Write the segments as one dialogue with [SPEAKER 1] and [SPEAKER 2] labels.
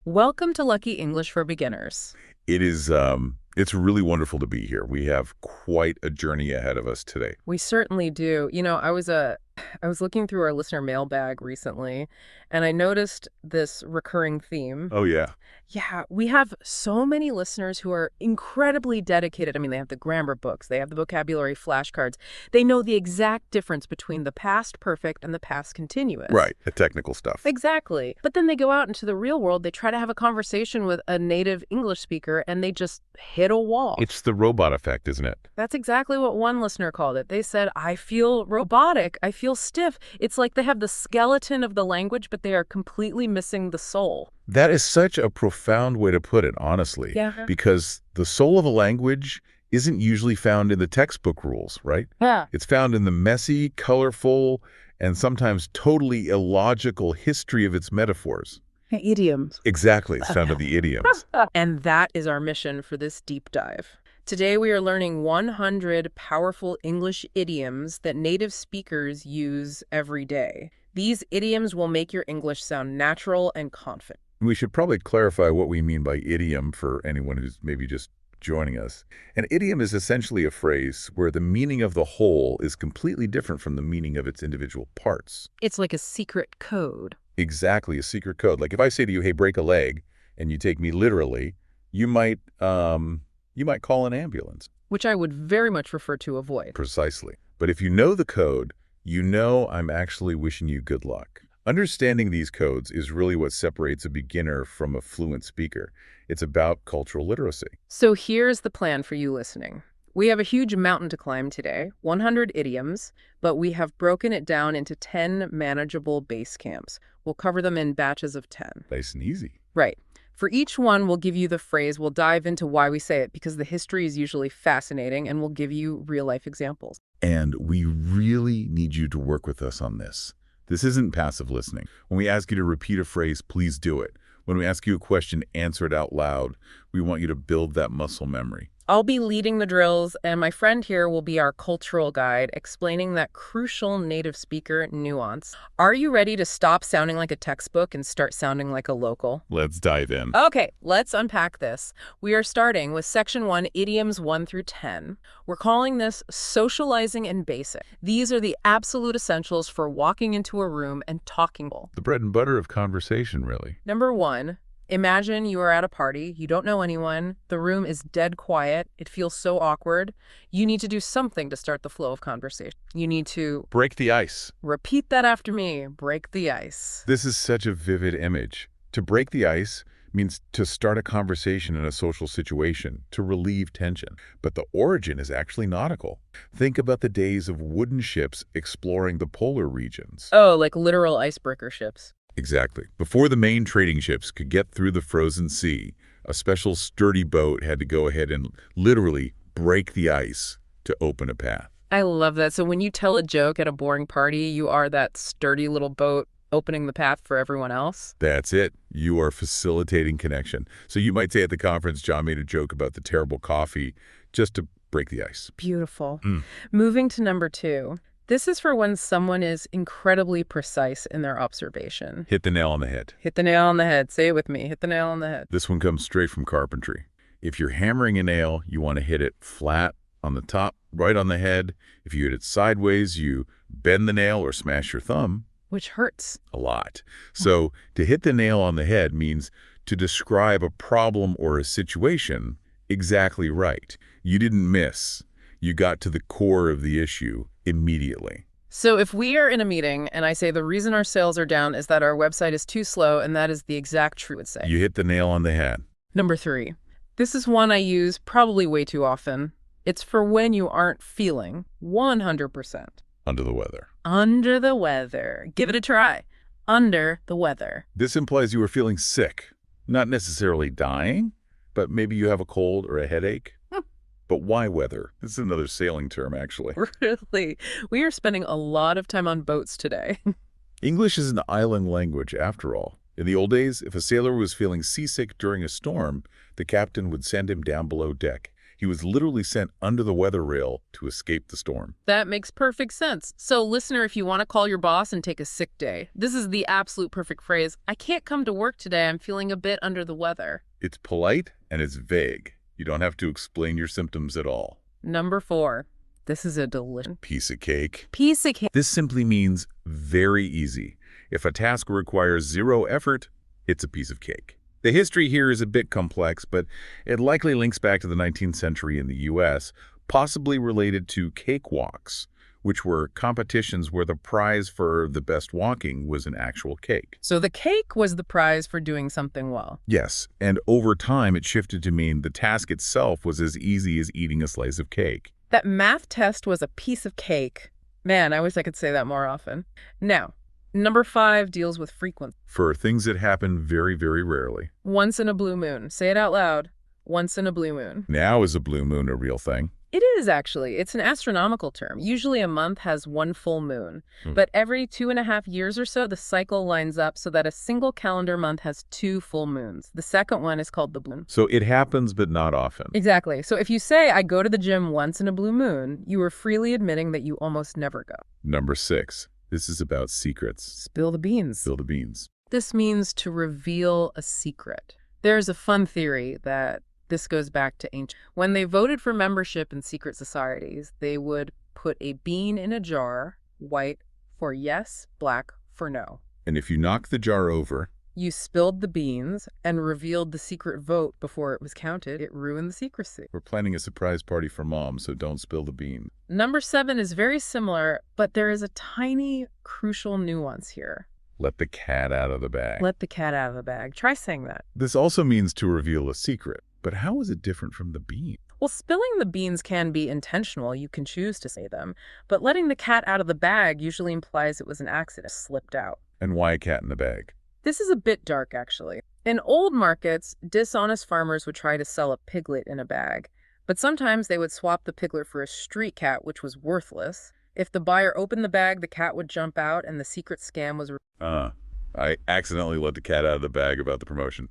[SPEAKER 1] Welcome to Lucky English for Beginners.
[SPEAKER 2] It's really wonderful to be here. We have quite a journey ahead of us today.
[SPEAKER 1] We certainly do. I was looking through our listener mailbag recently, and I noticed this recurring theme.
[SPEAKER 2] Oh yeah.
[SPEAKER 1] Yeah, we have so many listeners who are incredibly dedicated. I mean, they have the grammar books, they have the vocabulary flashcards. They know the exact difference between the past perfect and the past continuous.
[SPEAKER 2] Right, the technical stuff.
[SPEAKER 1] Exactly. But then they go out into the real world, they try to have a conversation with a native English speaker, and they just hit a wall.
[SPEAKER 2] It's the robot effect, isn't it?
[SPEAKER 1] That's exactly what one listener called it. They said, I feel robotic. I feel stiff. It's like they have the skeleton of the language, but they are completely missing the soul.
[SPEAKER 2] That is such a profound way to put it, honestly.
[SPEAKER 1] Yeah.
[SPEAKER 2] Because the soul of a language isn't usually found in the textbook rules, right?
[SPEAKER 1] Yeah.
[SPEAKER 2] It's found in the messy, colorful, and sometimes totally illogical history of its metaphors.
[SPEAKER 1] Idioms.
[SPEAKER 2] Exactly, it's found in the idioms.
[SPEAKER 1] And that is our mission for this deep dive. Today we are learning 100 powerful English idioms that native speakers use every day. These idioms will make your English sound natural and confident.
[SPEAKER 2] We should probably clarify what we mean by idiom for anyone who's maybe just joining us. An idiom is essentially a phrase where the meaning of the whole is completely different from the meaning of its individual parts.
[SPEAKER 1] It's like a secret code.
[SPEAKER 2] Exactly, a secret code. Like if I say to you, hey, break a leg, and you take me literally, you might call an ambulance.
[SPEAKER 1] Which I would very much prefer to avoid.
[SPEAKER 2] Precisely. But if you know the code, you know I'm actually wishing you good luck. Understanding these codes is really what separates a beginner from a fluent speaker. It's about cultural literacy.
[SPEAKER 1] So here's the plan for you listening. We have a huge mountain to climb today, 100 idioms, but we have broken it down into 10 manageable base camps. We'll cover them in batches of 10.
[SPEAKER 2] Nice and easy.
[SPEAKER 1] Right. For each one, we'll give you the phrase, we'll dive into why we say it, because the history is usually fascinating, and we'll give you real-life examples.
[SPEAKER 2] And we really need you to work with us on this. This isn't passive listening. When we ask you to repeat a phrase, please do it. When we ask you a question, answer it out loud. We want you to build that muscle memory.
[SPEAKER 1] I'll be leading the drills, and my friend here will be our cultural guide, explaining that crucial native speaker nuance. Are you ready to stop sounding like a textbook and start sounding like a local?
[SPEAKER 2] Let's dive in.
[SPEAKER 1] Okay, let's unpack this. We are starting with Section 1, Idioms 1 through 10. We're calling this Socializing and Basic. These are the absolute essentials for walking into a room and talking.
[SPEAKER 2] The bread and butter of conversation, really.
[SPEAKER 1] Number 1. Imagine you are at a party, you don't know anyone, the room is dead quiet, it feels so awkward. You need to do something to start the flow of conversation. You need to
[SPEAKER 2] Break the ice.
[SPEAKER 1] repeat that after me, break the ice.
[SPEAKER 2] This is such a vivid image. To break the ice means to start a conversation in a social situation, to relieve tension. But the origin is actually nautical. Think about the days of wooden ships exploring the polar regions.
[SPEAKER 1] Oh, like literal icebreaker ships.
[SPEAKER 2] Exactly. Before the main trading ships could get through the frozen sea, a special sturdy boat had to go ahead and literally break the ice to open a path.
[SPEAKER 1] I love that. So when you tell a joke at a boring party, you are that sturdy little boat opening the path for everyone else.
[SPEAKER 2] That's it. You are facilitating connection. So you might say at the conference, John made a joke about the terrible coffee just to break the ice.
[SPEAKER 1] Beautiful. Moving to number 2. This is for when someone is incredibly precise in their observation.
[SPEAKER 2] Hit the nail on the head.
[SPEAKER 1] Hit the nail on the head. Say it with me. Hit the nail on the head.
[SPEAKER 2] This one comes straight from carpentry. If you're hammering a nail, you want to hit it flat on the top, right on the head. If you hit it sideways, you bend the nail or smash your thumb.
[SPEAKER 1] Which hurts.
[SPEAKER 2] A lot. So to hit the nail on the head means to describe a problem or a situation exactly right. You didn't miss. You got to the core of the issue immediately.
[SPEAKER 1] So if we are in a meeting and I say the reason our sales are down is that our website is too slow, and that is the exact truth, I would say.
[SPEAKER 2] You hit the nail on the head.
[SPEAKER 1] Number 3. This is one I use probably way too often. It's for when you aren't feeling 100%.
[SPEAKER 2] Under the weather.
[SPEAKER 1] Under the weather. Give it a try. Under the weather.
[SPEAKER 2] This implies you are feeling sick. Not necessarily dying, but maybe you have a cold or a headache. But why weather? This is another sailing term, actually.
[SPEAKER 1] Really? We are spending a lot of time on boats today.
[SPEAKER 2] English is an island language, after all. In the old days, if a sailor was feeling seasick during a storm, the captain would send him down below deck. He was literally sent under the weather rail to escape the storm.
[SPEAKER 1] That makes perfect sense. So, listener, if you want to call your boss and take a sick day, this is the absolute perfect phrase. I can't come to work today. I'm feeling a bit under the weather.
[SPEAKER 2] It's polite and it's vague. You don't have to explain your symptoms at all.
[SPEAKER 1] Number 4. This is a delicious
[SPEAKER 2] Piece of cake.
[SPEAKER 1] piece of cake.
[SPEAKER 2] This simply means very easy. If a task requires zero effort, it's a piece of cake. The history here is a bit complex, but it likely links back to the 19th century in the U.S., possibly related to cakewalks, which were competitions where the prize for the best walking was an actual cake.
[SPEAKER 1] So the cake was the prize for doing something well.
[SPEAKER 2] Yes, and over time it shifted to mean the task itself was as easy as eating a slice of cake.
[SPEAKER 1] That math test was a piece of cake. Man, I wish I could say that more often. Now, number 5 deals with frequency.
[SPEAKER 2] For things that happen very, very rarely.
[SPEAKER 1] Once in a blue moon. Say it out loud. Once in a blue moon.
[SPEAKER 2] Now is a blue moon a real thing?
[SPEAKER 1] It is, actually. It's an astronomical term. Usually a month has one full moon. But every 2.5 years or so, the cycle lines up so that a single calendar month has 2 full moons. The second one is called the blue moon.
[SPEAKER 2] So it happens, but not often.
[SPEAKER 1] Exactly. So if you say, I go to the gym once in a blue moon, you are freely admitting that you almost never go.
[SPEAKER 2] Number 6. This is about secrets.
[SPEAKER 1] Spill the beans.
[SPEAKER 2] Spill the beans.
[SPEAKER 1] This means to reveal a secret. There's a fun theory that this goes back to ancient. When they voted for membership in secret societies, they would put a bean in a jar, white for yes, black for no.
[SPEAKER 2] And if you knock the jar over,
[SPEAKER 1] You spilled the beans and revealed the secret vote before it was counted. It ruined the secrecy.
[SPEAKER 2] we're planning a surprise party for Mom, so don't spill the bean.
[SPEAKER 1] Number 7 is very similar, but there is a tiny, crucial nuance here.
[SPEAKER 2] Let the cat out of the bag.
[SPEAKER 1] Let the cat out of the bag. Try saying that.
[SPEAKER 2] This also means to reveal a secret. But how is it different from the bean?
[SPEAKER 1] Well, spilling the beans can be intentional. You can choose to say them. But letting the cat out of the bag usually implies it was an accident, slipped out.
[SPEAKER 2] And why a cat in the bag?
[SPEAKER 1] This is a bit dark, actually. In old markets, dishonest farmers would try to sell a piglet in a bag. But sometimes they would swap the piglet for a street cat, which was worthless. If the buyer opened the bag, the cat would jump out, and the secret scam was...
[SPEAKER 2] I accidentally let the cat out of the bag about the promotion.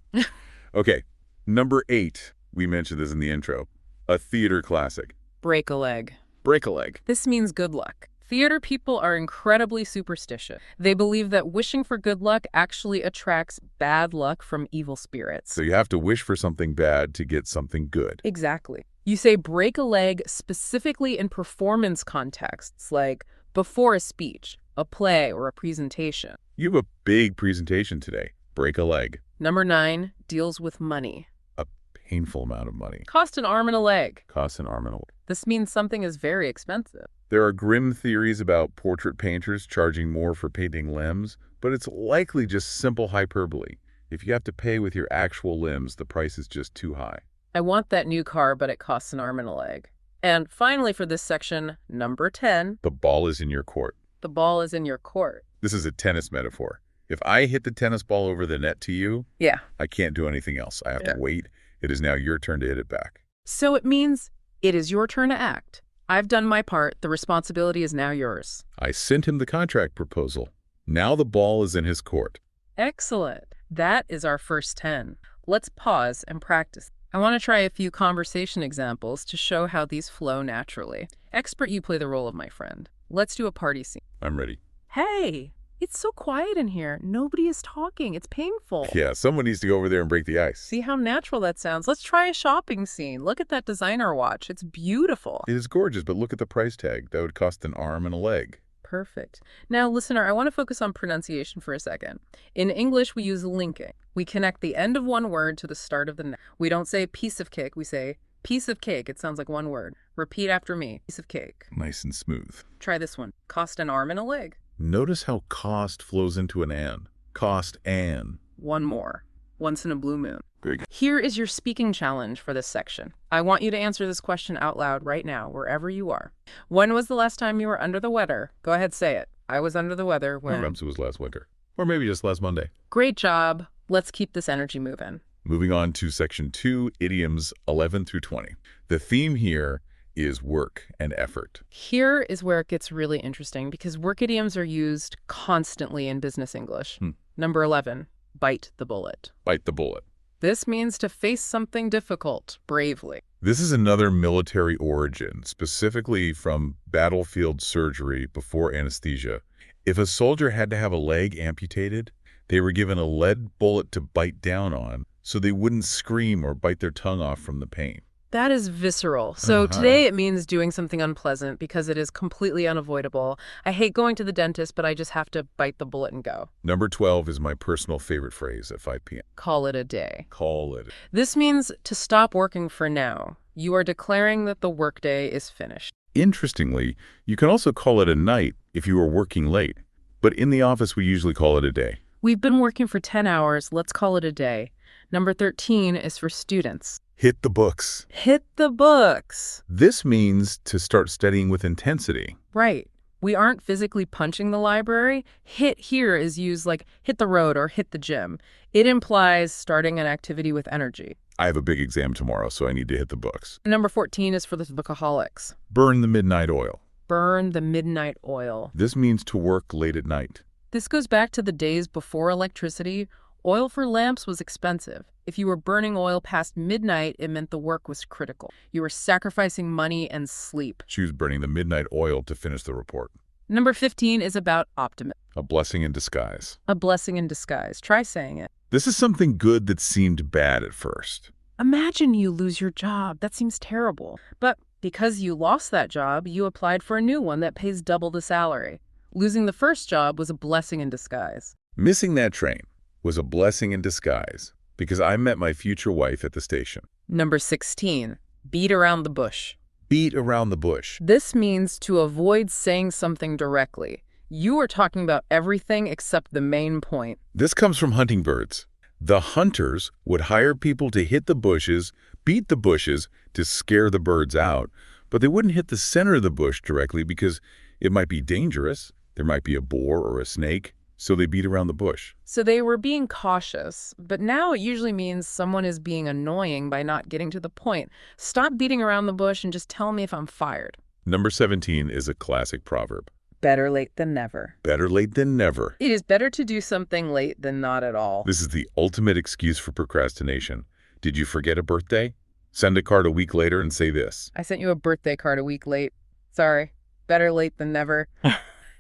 [SPEAKER 2] Okay, number 8. We mentioned this in the intro. A theater classic.
[SPEAKER 1] Break a leg.
[SPEAKER 2] Break a leg.
[SPEAKER 1] This means good luck. Theater people are incredibly superstitious. They believe that wishing for good luck actually attracts bad luck from evil spirits.
[SPEAKER 2] So you have to wish for something bad to get something good.
[SPEAKER 1] Exactly. You say break a leg specifically in performance contexts, like before a speech, a play, or a presentation.
[SPEAKER 2] You have a big presentation today. Break a leg.
[SPEAKER 1] Number 9 deals with money.
[SPEAKER 2] A painful amount of money.
[SPEAKER 1] Cost an arm and a leg.
[SPEAKER 2] Costs an arm and a leg.
[SPEAKER 1] This means something is very expensive.
[SPEAKER 2] There are grim theories about portrait painters charging more for painting limbs, but it's likely just simple hyperbole. If you have to pay with your actual limbs, the price is just too high.
[SPEAKER 1] I want that new car, but it costs an arm and a leg. And finally for this section, number 10,
[SPEAKER 2] The ball is in your court.
[SPEAKER 1] the ball is in your court.
[SPEAKER 2] This is a tennis metaphor. If I hit the tennis ball over the net to you,
[SPEAKER 1] Yeah.
[SPEAKER 2] I can't do anything else. I have to wait. It is now your turn to hit it back.
[SPEAKER 1] So it means it is your turn to act. I've done my part. The responsibility is now yours.
[SPEAKER 2] I sent him the contract proposal. Now the ball is in his court.
[SPEAKER 1] Excellent. That is our first 10. Let's pause and practice. I want to try a few conversation examples to show how these flow naturally. Expert, you play the role of my friend. Let's do a party scene.
[SPEAKER 2] I'm ready.
[SPEAKER 1] Hey, it's so quiet in here. Nobody is talking. It's painful.
[SPEAKER 2] Yeah, someone needs to go over there and break the ice.
[SPEAKER 1] See how natural that sounds? Let's try a shopping scene. Look at that designer watch. It's beautiful.
[SPEAKER 2] It is gorgeous, but look at the price tag. That would cost an arm and a leg.
[SPEAKER 1] Perfect. Now, listener, I want to focus on pronunciation for a second. In English, we use linking. We connect the end of one word to the start of the next. We don't say piece of cake. We say piece of cake. It sounds like one word. Repeat after me. Piece of cake.
[SPEAKER 2] Nice and smooth.
[SPEAKER 1] Try this one. Cost an arm and a leg.
[SPEAKER 2] Notice how cost flows into an and. Cost an.
[SPEAKER 1] One more. Once in a blue moon.
[SPEAKER 2] Very good.
[SPEAKER 1] Here is your speaking challenge for this section. I want you to answer this question out loud right now, wherever you are. When was the last time you were under the weather? Go ahead, say it. I was under the weather when...
[SPEAKER 2] Perhaps it was last winter. Or maybe just last Monday.
[SPEAKER 1] Great job. Let's keep this energy moving.
[SPEAKER 2] Moving on to section 2, idioms 11 through 20. The theme here is work and effort.
[SPEAKER 1] Here is where it gets really interesting because work idioms are used constantly in business English. Number 11, bite the bullet.
[SPEAKER 2] Bite the bullet.
[SPEAKER 1] This means to face something difficult bravely.
[SPEAKER 2] This is another military origin, specifically from battlefield surgery before anesthesia. If a soldier had to have a leg amputated, they were given a lead bullet to bite down on so they wouldn't scream or bite their tongue off from the pain.
[SPEAKER 1] That is visceral. So
[SPEAKER 2] Uh-huh.
[SPEAKER 1] today it means doing something unpleasant because it is completely unavoidable. I hate going to the dentist, but I just have to bite the bullet and go.
[SPEAKER 2] Number 12 is my personal favorite phrase at 5 p.m.
[SPEAKER 1] Call it a day.
[SPEAKER 2] Call it.
[SPEAKER 1] This means to stop working for now. You are declaring that the workday is finished.
[SPEAKER 2] Interestingly, you can also call it a night if you are working late. But in the office, we usually call it a day.
[SPEAKER 1] We've been working for 10 hours. Let's call it a day. Number 13 is for students.
[SPEAKER 2] Hit the books.
[SPEAKER 1] Hit the books.
[SPEAKER 2] This means to start studying with intensity.
[SPEAKER 1] Right. We aren't physically punching the library. Hit here is used like hit the road or hit the gym. It implies starting an activity with energy.
[SPEAKER 2] I have a big exam tomorrow, so I need to hit the books.
[SPEAKER 1] Number 14 is for the bookaholics.
[SPEAKER 2] Burn the midnight oil.
[SPEAKER 1] Burn the midnight oil.
[SPEAKER 2] This means to work late at night.
[SPEAKER 1] This goes back to the days before electricity. Oil for lamps was expensive. If you were burning oil past midnight, it meant the work was critical. You were sacrificing money and sleep.
[SPEAKER 2] Choose burning the midnight oil to finish the report.
[SPEAKER 1] Number 15 is about optimism.
[SPEAKER 2] A blessing in disguise.
[SPEAKER 1] A blessing in disguise. Try saying it.
[SPEAKER 2] This is something good that seemed bad at first.
[SPEAKER 1] Imagine you lose your job. That seems terrible. But because you lost that job, you applied for a new one that pays double the salary. Losing the first job was a blessing in disguise.
[SPEAKER 2] Missing that train was a blessing in disguise because I met my future wife at the station.
[SPEAKER 1] Number 16, beat around the bush.
[SPEAKER 2] Beat around the bush.
[SPEAKER 1] This means to avoid saying something directly. You are talking about everything except the main point.
[SPEAKER 2] This comes from hunting birds. The hunters would hire people to hit the bushes, beat the bushes to scare the birds out, but they wouldn't hit the center of the bush directly because it might be dangerous. There might be a boar or a snake, so they beat around the bush.
[SPEAKER 1] So they were being cautious, but now it usually means someone is being annoying by not getting to the point. Stop beating around the bush and just tell me if I'm fired.
[SPEAKER 2] Number 17 is a classic proverb.
[SPEAKER 1] Better late than never.
[SPEAKER 2] Better late than never.
[SPEAKER 1] It is better to do something late than not at all.
[SPEAKER 2] This is the ultimate excuse for procrastination. Did you forget a birthday? Send a card a week later and say this.
[SPEAKER 1] I sent you a birthday card a week late. Sorry. Better late than never.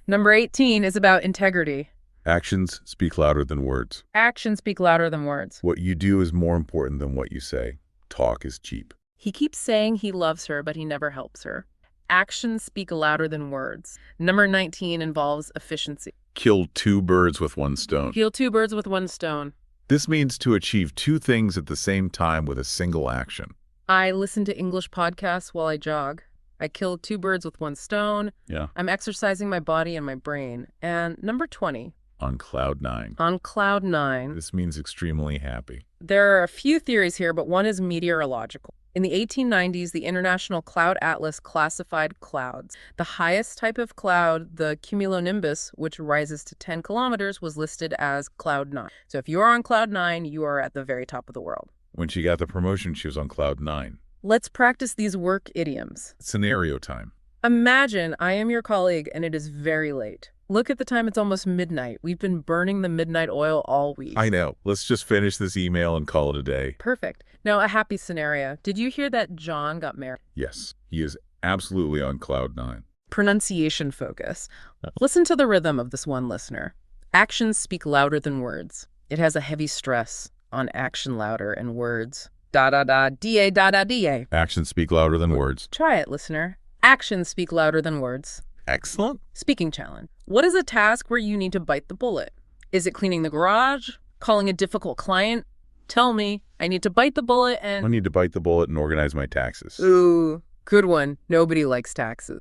[SPEAKER 1] Number 18 is about integrity.
[SPEAKER 2] Actions speak louder than words.
[SPEAKER 1] Actions speak louder than words.
[SPEAKER 2] What you do is more important than what you say. Talk is cheap.
[SPEAKER 1] He keeps saying he loves her, but he never helps her. Actions speak louder than words. Number 19 involves efficiency.
[SPEAKER 2] Kill two birds with one stone.
[SPEAKER 1] Kill two birds with one stone.
[SPEAKER 2] This means to achieve two things at the same time with a single action.
[SPEAKER 1] I listen to English podcasts while I jog. I kill two birds with one stone.
[SPEAKER 2] Yeah.
[SPEAKER 1] I'm exercising my body and my brain. And number 20.
[SPEAKER 2] On cloud nine.
[SPEAKER 1] On cloud nine.
[SPEAKER 2] This means extremely happy.
[SPEAKER 1] There are a few theories here, but one is meteorological. In the 1890s, the International Cloud Atlas classified clouds. The highest type of cloud, the cumulonimbus, which rises to 10 kilometers, was listed as cloud 9. So if you are on cloud 9, you are at the very top of the world.
[SPEAKER 2] When she got the promotion, she was on cloud 9.
[SPEAKER 1] Let's practice these work idioms.
[SPEAKER 2] Scenario time.
[SPEAKER 1] Imagine I am your colleague and it is very late. Look at the time, it's almost midnight. We've been burning the midnight oil all week.
[SPEAKER 2] I know. Let's just finish this email and call it a day.
[SPEAKER 1] Perfect. Now, a happy scenario. Did you hear that John got married?
[SPEAKER 2] Yes, he is absolutely on cloud 9.
[SPEAKER 1] Pronunciation focus. Listen to the rhythm of this one listener. Actions speak louder than words. It has a heavy stress on action louder and words. Da-da-da-da-da, da-da-da.
[SPEAKER 2] Actions speak louder than words.
[SPEAKER 1] Try it, listener. Actions speak louder than words.
[SPEAKER 2] Excellent.
[SPEAKER 1] Speaking challenge. What is a task where you need to bite the bullet? Is it cleaning the garage? Calling a difficult client? Tell me. I need to bite the bullet and...
[SPEAKER 2] I need to bite the bullet and organize my taxes.
[SPEAKER 1] Ooh, good one. Nobody likes taxes.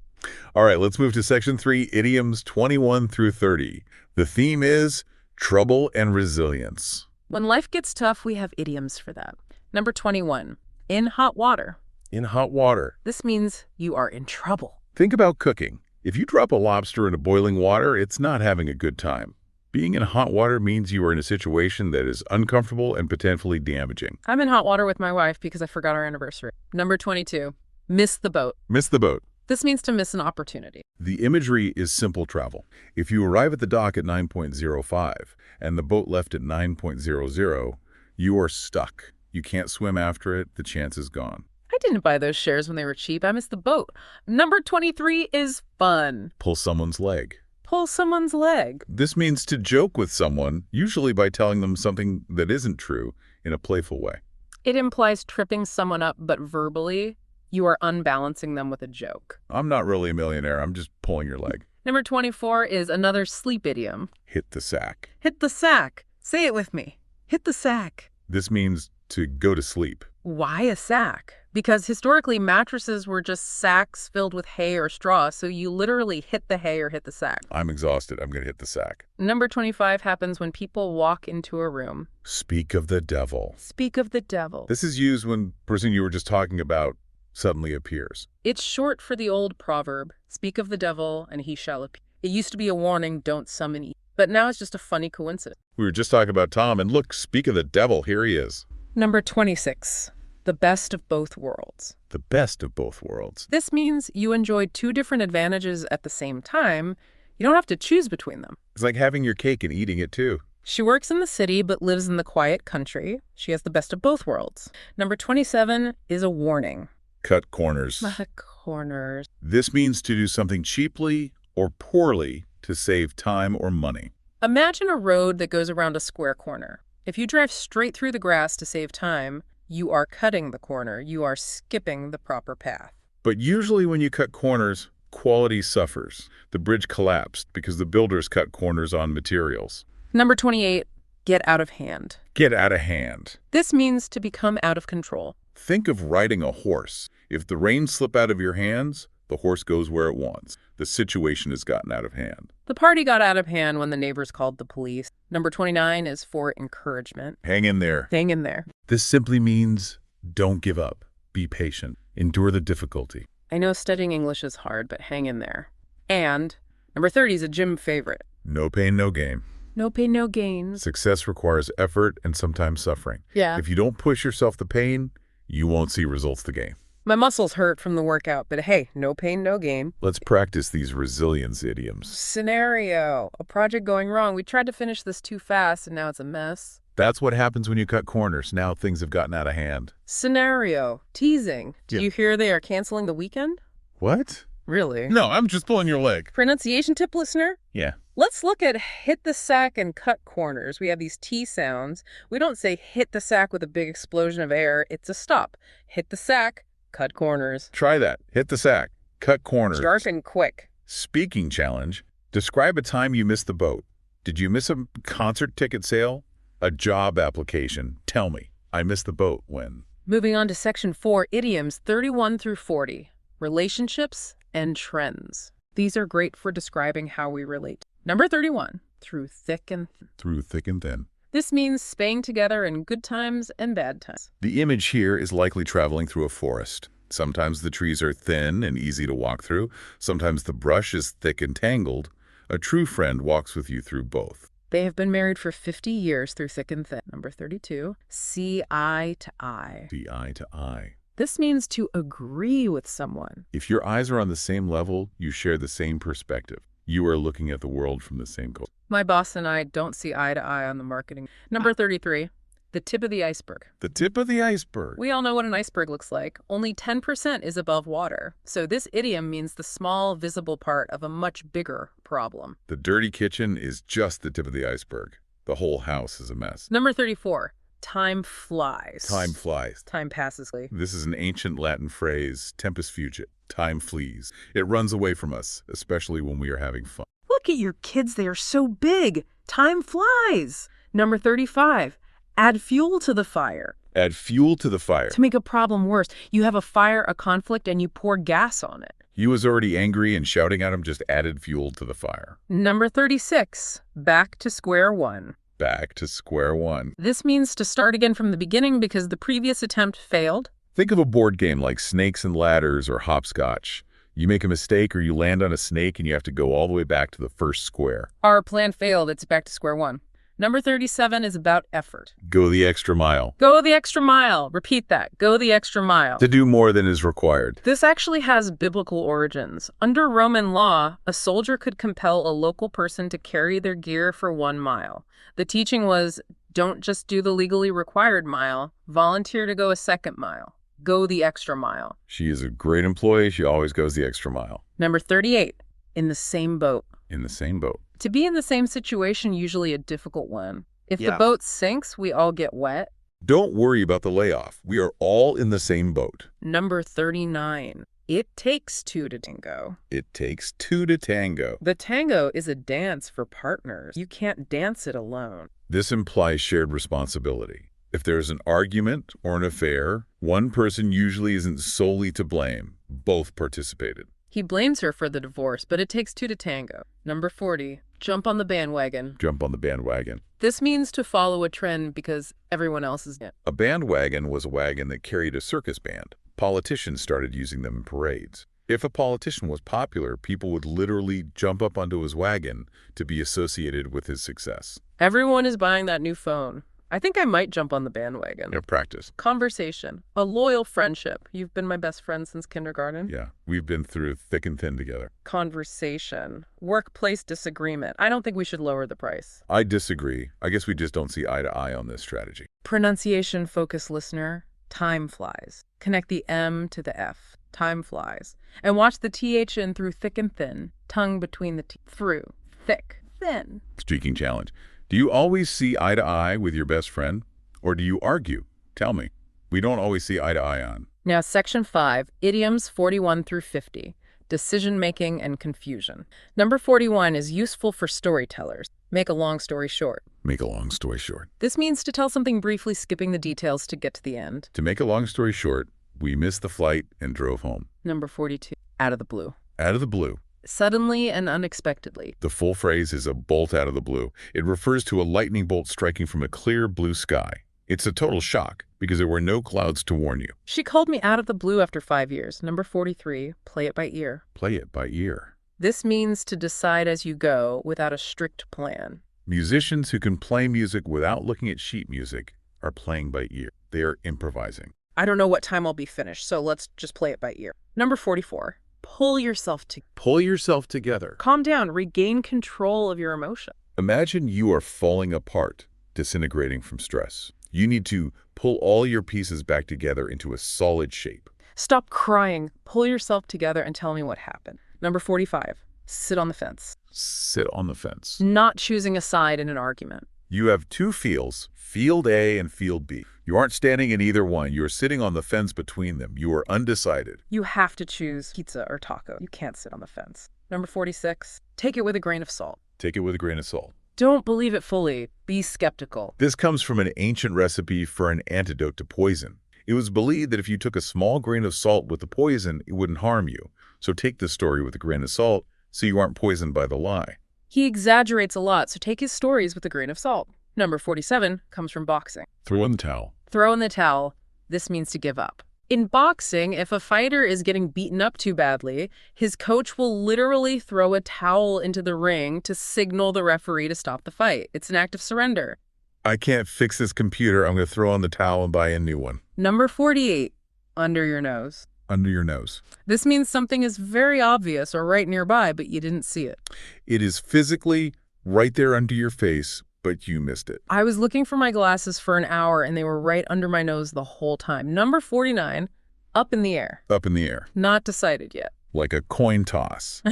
[SPEAKER 2] All right, let's move to section 3, idioms 21 through 30. The theme is trouble and resilience.
[SPEAKER 1] When life gets tough, we have idioms for that. Number 21, in hot water.
[SPEAKER 2] In hot water.
[SPEAKER 1] This means you are in trouble.
[SPEAKER 2] Think about cooking. If you drop a lobster into boiling water, it's not having a good time. Being in hot water means you are in a situation that is uncomfortable and potentially damaging.
[SPEAKER 1] I'm in hot water with my wife because I forgot our anniversary. Number 22, miss the boat.
[SPEAKER 2] Miss the boat.
[SPEAKER 1] This means to miss an opportunity.
[SPEAKER 2] The imagery is simple travel. If you arrive at the dock at 9.05 and the boat left at 9.00, you are stuck. You can't swim after it. The chance is gone.
[SPEAKER 1] I didn't buy those shares when they were cheap. I missed the boat. Number 23 is fun.
[SPEAKER 2] Pull someone's leg.
[SPEAKER 1] Pull someone's leg.
[SPEAKER 2] This means to joke with someone, usually by telling them something that isn't true in a playful way.
[SPEAKER 1] It implies tripping someone up, but verbally, you are unbalancing them with a joke.
[SPEAKER 2] I'm not really a millionaire. I'm just pulling your leg.
[SPEAKER 1] Number 24 is another sleep idiom.
[SPEAKER 2] Hit the sack.
[SPEAKER 1] Hit the sack. Say it with me. Hit the sack.
[SPEAKER 2] This means to go to sleep.
[SPEAKER 1] Why a sack? Because historically, mattresses were just sacks filled with hay or straw, so you literally hit the hay or hit the sack.
[SPEAKER 2] I'm exhausted. I'm going to hit the sack.
[SPEAKER 1] Number 25 happens when people walk into a room.
[SPEAKER 2] Speak of the devil.
[SPEAKER 1] Speak of the devil.
[SPEAKER 2] This is used when the person you were just talking about suddenly appears.
[SPEAKER 1] It's short for the old proverb, speak of the devil and he shall appear. It used to be a warning, don't summon evil. But now it's just a funny coincidence.
[SPEAKER 2] We were just talking about Tom, and look, speak of the devil, here he is.
[SPEAKER 1] Number 26, the best of both worlds.
[SPEAKER 2] The best of both worlds.
[SPEAKER 1] This means you enjoy two different advantages at the same time. You don't have to choose between them.
[SPEAKER 2] It's like having your cake and eating it too.
[SPEAKER 1] She works in the city but lives in the quiet country. She has the best of both worlds. Number 27 is a warning.
[SPEAKER 2] Cut corners.
[SPEAKER 1] Corners.
[SPEAKER 2] This means to do something cheaply or poorly to save time or money.
[SPEAKER 1] Imagine a road that goes around a square corner. If you drive straight through the grass to save time, you are cutting the corner. You are skipping the proper path.
[SPEAKER 2] But usually when you cut corners, quality suffers. The bridge collapsed because the builders cut corners on materials.
[SPEAKER 1] Number 28, get out of hand.
[SPEAKER 2] Get out of hand.
[SPEAKER 1] This means to become out of control.
[SPEAKER 2] Think of riding a horse. If the reins slip out of your hands, the horse goes where it wants. The situation has gotten out of hand.
[SPEAKER 1] The party got out of hand when the neighbors called the police. Number 29 is for encouragement.
[SPEAKER 2] Hang in there.
[SPEAKER 1] Hang in there.
[SPEAKER 2] This simply means don't give up. Be patient. Endure the difficulty.
[SPEAKER 1] I know studying English is hard, but hang in there. And number 30 is a gym favorite.
[SPEAKER 2] No pain, no gain.
[SPEAKER 1] No pain, no gain.
[SPEAKER 2] Success requires effort and sometimes suffering.
[SPEAKER 1] Yeah.
[SPEAKER 2] If you don't push yourself to pain, you won't see results to gain.
[SPEAKER 1] My muscles hurt from the workout, but hey, no pain, no gain.
[SPEAKER 2] Let's practice these resilience idioms.
[SPEAKER 1] Scenario. A project going wrong. We tried to finish this too fast, and now it's a mess.
[SPEAKER 2] That's what happens when you cut corners. Now things have gotten out of hand.
[SPEAKER 1] Scenario. Teasing. Did you hear they are canceling the weekend?
[SPEAKER 2] What?
[SPEAKER 1] Really?
[SPEAKER 2] No, I'm just pulling your leg.
[SPEAKER 1] Pronunciation tip, listener?
[SPEAKER 2] Yeah.
[SPEAKER 1] Let's look at hit the sack and cut corners. We have these T sounds. We don't say hit the sack with a big explosion of air. It's a stop. Hit the sack, cut corners.
[SPEAKER 2] Try that. Hit the sack. Cut corners.
[SPEAKER 1] Sharp and quick.
[SPEAKER 2] Speaking challenge. Describe a time you missed the boat. Did you miss a concert ticket sale? A job application. Tell me. I missed the boat when.
[SPEAKER 1] Moving on to section 4, idioms 31 through 40. Relationships and trends. These are great for describing how we relate. Number 31, through thick and thin.
[SPEAKER 2] Through thick and thin.
[SPEAKER 1] This means staying together in good times and bad times.
[SPEAKER 2] The image here is likely traveling through a forest. Sometimes the trees are thin and easy to walk through. Sometimes the brush is thick and tangled. A true friend walks with you through both.
[SPEAKER 1] They have been married for 50 years through thick and thin. Number 32, see eye to eye.
[SPEAKER 2] See eye to eye.
[SPEAKER 1] This means to agree with someone.
[SPEAKER 2] If your eyes are on the same level, you share the same perspective. You are looking at the world from the same goal.
[SPEAKER 1] My boss and I don't see eye to eye on the marketing. Number 33, the tip of the iceberg.
[SPEAKER 2] The tip of the iceberg.
[SPEAKER 1] We all know what an iceberg looks like. Only 10% is above water. So this idiom means the small, visible part of a much bigger problem.
[SPEAKER 2] The dirty kitchen is just the tip of the iceberg. The whole house is a mess.
[SPEAKER 1] Number 34, time flies.
[SPEAKER 2] Time flies.
[SPEAKER 1] Time passes.
[SPEAKER 2] This is an ancient Latin phrase, tempus fugit. Time flees. It runs away from us, especially when we are having fun.
[SPEAKER 1] Look at your kids. They are so big. Time flies. Number 35, add fuel to the fire.
[SPEAKER 2] Add fuel to the fire.
[SPEAKER 1] To make a problem worse, you have a fire, a conflict, and you pour gas on it.
[SPEAKER 2] He was already angry and shouting at him just added fuel to the fire.
[SPEAKER 1] Number 36, back to square one.
[SPEAKER 2] Back to square one.
[SPEAKER 1] This means to start again from the beginning because the previous attempt failed.
[SPEAKER 2] Think of a board game like Snakes and Ladders or Hopscotch. You make a mistake or you land on a snake and you have to go all the way back to the first square.
[SPEAKER 1] Our plan failed. It's back to square one. Number 37 is about effort.
[SPEAKER 2] Go the extra mile.
[SPEAKER 1] Go the extra mile. Repeat that. Go the extra mile.
[SPEAKER 2] To do more than is required.
[SPEAKER 1] This actually has biblical origins. Under Roman law, a soldier could compel a local person to carry their gear for 1 mile. The teaching was, don't just do the legally required mile, volunteer to go a second mile. Go the extra mile.
[SPEAKER 2] She is a great employee. She always goes the extra mile.
[SPEAKER 1] Number 38, in the same boat.
[SPEAKER 2] In the same boat.
[SPEAKER 1] To be in the same situation, usually a difficult one. If the
[SPEAKER 2] Yeah.
[SPEAKER 1] boat sinks, we all get wet.
[SPEAKER 2] Don't worry about the layoff. We are all in the same boat.
[SPEAKER 1] Number 39, it takes two to tango.
[SPEAKER 2] It takes two to tango.
[SPEAKER 1] The tango is a dance for partners. You can't dance it alone.
[SPEAKER 2] This implies shared responsibility. If there's an argument or an affair, one person usually isn't solely to blame. Both participated.
[SPEAKER 1] He blames her for the divorce, but it takes two to tango. Number 40, jump on the bandwagon.
[SPEAKER 2] Jump on the bandwagon.
[SPEAKER 1] This means to follow a trend because everyone else is in it.
[SPEAKER 2] A bandwagon was a wagon that carried a circus band. Politicians started using them in parades. If a politician was popular, people would literally jump up onto his wagon to be associated with his success.
[SPEAKER 1] Everyone is buying that new phone. I think I might jump on the bandwagon.
[SPEAKER 2] Yeah, practice.
[SPEAKER 1] Conversation. A loyal friendship. You've been my best friend since kindergarten.
[SPEAKER 2] Yeah, we've been through thick and thin together.
[SPEAKER 1] Conversation. Workplace disagreement. I don't think we should lower the price.
[SPEAKER 2] I disagree. I guess we just don't see eye to eye on this strategy.
[SPEAKER 1] Pronunciation focus listener. Time flies. Connect the M to the F. Time flies. And watch the TH in through thick and thin. Tongue between the T. Through. Thick. Thin.
[SPEAKER 2] Speaking challenge. Do you always see eye to eye with your best friend? Or do you argue? Tell me. We don't always see eye to eye on.
[SPEAKER 1] Now, section 5, idioms 41 through 50, decision-making and confusion. Number 41 is useful for storytellers. Make a long story short.
[SPEAKER 2] Make a long story short.
[SPEAKER 1] This means to tell something briefly, skipping the details to get to the end.
[SPEAKER 2] To make a long story short, we missed the flight and drove home.
[SPEAKER 1] Number 42, out of the blue.
[SPEAKER 2] Out of the blue.
[SPEAKER 1] Suddenly and unexpectedly.
[SPEAKER 2] The full phrase is a bolt out of the blue. It refers to a lightning bolt striking from a clear blue sky. It's a total shock because there were no clouds to warn you.
[SPEAKER 1] She called me out of the blue after 5 years. Number 43, play it by ear.
[SPEAKER 2] Play it by ear.
[SPEAKER 1] This means to decide as you go without a strict plan.
[SPEAKER 2] Musicians who can play music without looking at sheet music are playing by ear. They are improvising.
[SPEAKER 1] I don't know what time I'll be finished, so let's just play it by ear. Number 44, pull yourself together.
[SPEAKER 2] Pull yourself together.
[SPEAKER 1] Calm down. Regain control of your emotion.
[SPEAKER 2] Imagine you are falling apart, disintegrating from stress. You need to pull all your pieces back together into a solid shape.
[SPEAKER 1] Stop crying. Pull yourself together and tell me what happened. Number 45, sit on the fence.
[SPEAKER 2] Sit on the fence.
[SPEAKER 1] Not choosing a side in an argument.
[SPEAKER 2] You have two fields, field A and field B. You aren't standing in either one. You are sitting on the fence between them. You are undecided.
[SPEAKER 1] You have to choose pizza or taco. You can't sit on the fence. Number 46, take it with a grain of salt.
[SPEAKER 2] Take it with a grain of salt.
[SPEAKER 1] Don't believe it fully. Be skeptical.
[SPEAKER 2] This comes from an ancient recipe for an antidote to poison. It was believed that if you took a small grain of salt with the poison, it wouldn't harm you. So take this story with a grain of salt so you aren't poisoned by the lie.
[SPEAKER 1] He exaggerates a lot, so take his stories with a grain of salt. Number 47 comes from boxing.
[SPEAKER 2] Throw in the towel.
[SPEAKER 1] Throw in the towel. This means to give up. In boxing, if a fighter is getting beaten up too badly, his coach will literally throw a towel into the ring to signal the referee to stop the fight. It's an act of surrender.
[SPEAKER 2] I can't fix this computer. I'm going to throw on the towel and buy a new one.
[SPEAKER 1] Number 48, under your nose.
[SPEAKER 2] Under your nose.
[SPEAKER 1] This means something is very obvious or right nearby, but you didn't see it.
[SPEAKER 2] It is physically right there under your face, but you missed it.
[SPEAKER 1] I was looking for my glasses for an hour, and they were right under my nose the whole time. Number 49, up in the air.
[SPEAKER 2] Up in the air.
[SPEAKER 1] Not decided yet.
[SPEAKER 2] Like a coin toss.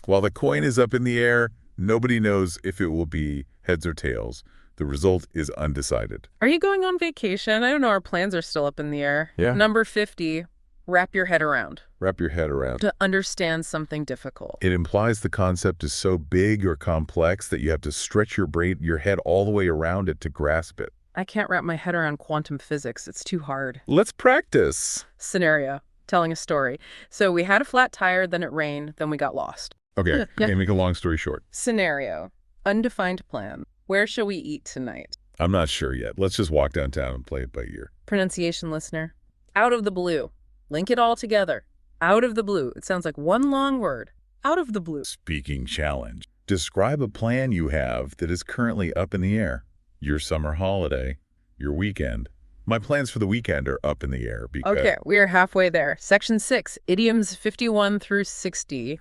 [SPEAKER 2] While the coin is up in the air, nobody knows if it will be heads or tails. The result is undecided.
[SPEAKER 1] Are you going on vacation? I don't know. Our plans are still up in the air.
[SPEAKER 2] Yeah.
[SPEAKER 1] Number 50, wrap your head around.
[SPEAKER 2] Wrap your head around.
[SPEAKER 1] To understand something difficult.
[SPEAKER 2] It implies the concept is so big or complex that you have to stretch your head all the way around it to grasp it.
[SPEAKER 1] I can't wrap my head around quantum physics. It's too hard.
[SPEAKER 2] Let's practice.
[SPEAKER 1] Scenario, telling a story. So we had a flat tire, then it rained, then we got lost.
[SPEAKER 2] Okay,
[SPEAKER 1] Yeah.
[SPEAKER 2] make a long story short.
[SPEAKER 1] Scenario, undefined plan. Where shall we eat tonight?
[SPEAKER 2] I'm not sure yet. Let's just walk downtown and play it by ear.
[SPEAKER 1] Pronunciation listener. Out of the blue. Link it all together. Out of the blue. It sounds like one long word. Out of the blue.
[SPEAKER 2] Speaking challenge. Describe a plan you have that is currently up in the air. Your summer holiday, your weekend. My plans for the weekend are up in the air because...
[SPEAKER 1] Okay, we are halfway there. Section 6, idioms 51 through 60,